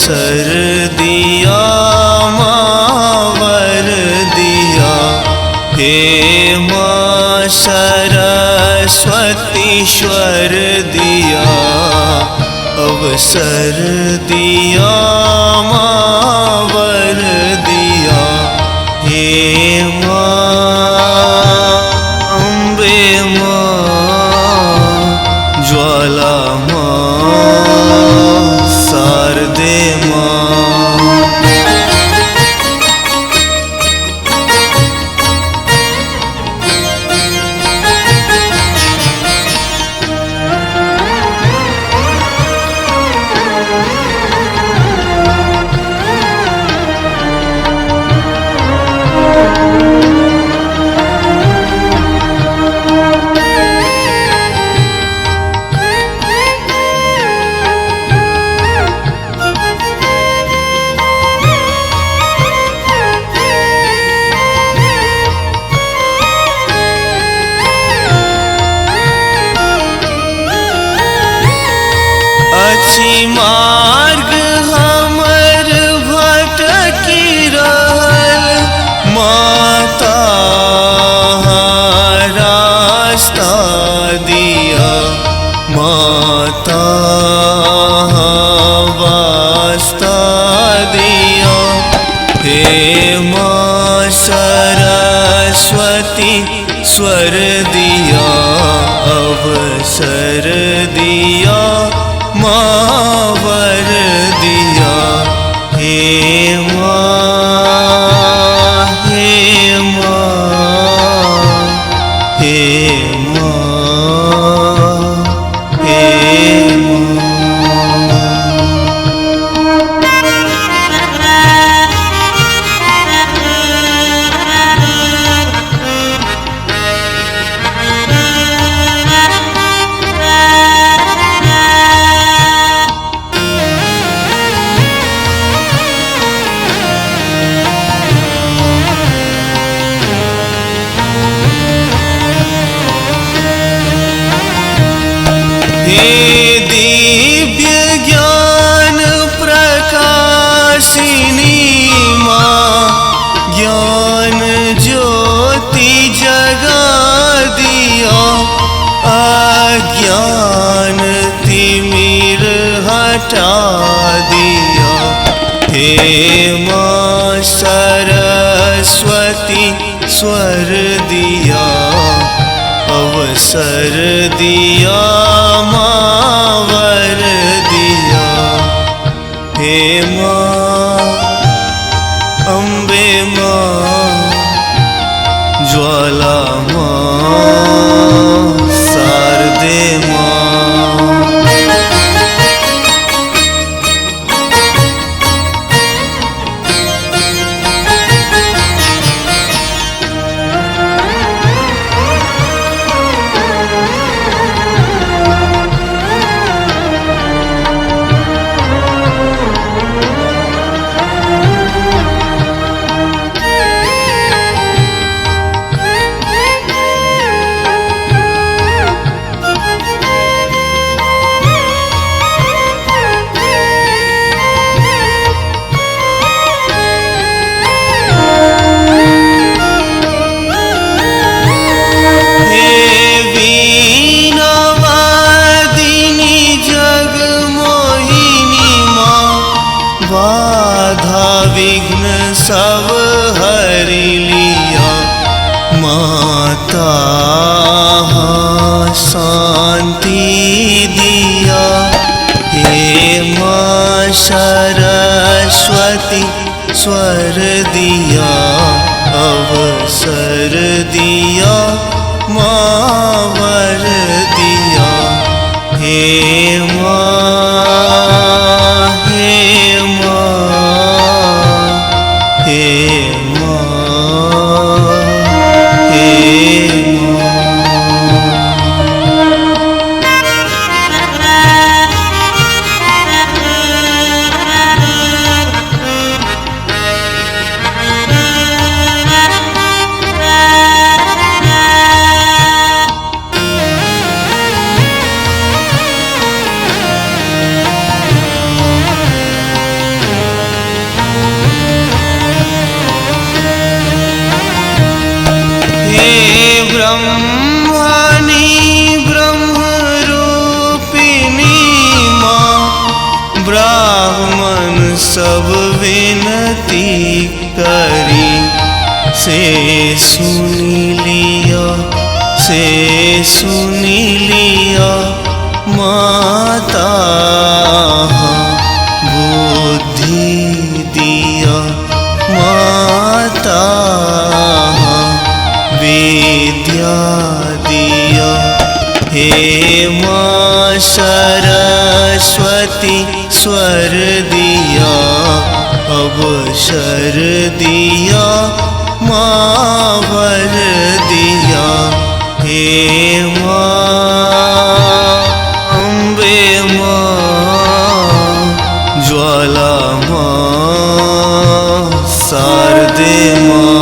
अवसर दिया माँ वर दिया। हे माँ सरस्वतीश्वर दिया अवसर दिया माँ वर दिया। हे माँ अम्बे माँ ज्वाला माँ शारदे माँ। अच्छी मार्ग हमर भटकी रहल माता रास्ता दिया। माता वास्ता दिया। हे माँ सरस्वती स्वर दिया अवसर दिया माँ वर दिया। हे माँ हे माँ हे माँ हे माँ। हे दिव्य ज्ञान प्रकाशिनी माँ ज्ञान ज्योति जगा दिया। अज्ञान तिमिर हटा दिया। हे माँ सरस्वती स्वर दिया अवसर दिया माँ वर दिया। हे माँ अम्बे माँ ज्वाला माँ शारदे माँ। विघ्न सब हरि लिया। माता शांति दिया। हे माँ सरस्वती स्वर दिया अवसर दिया माँ वर दिया। हे माँ हे माँ हे माँ हे माँ। सब विनती करी से सुनी लिया माता बुद्धि दिया माता विद्या दिया। हे माँ सरस्वती स्वर दिया अवसर दिया माँ वर दिया। हे माँ अम्बे माँ ज्वाला माँ शारदे माँ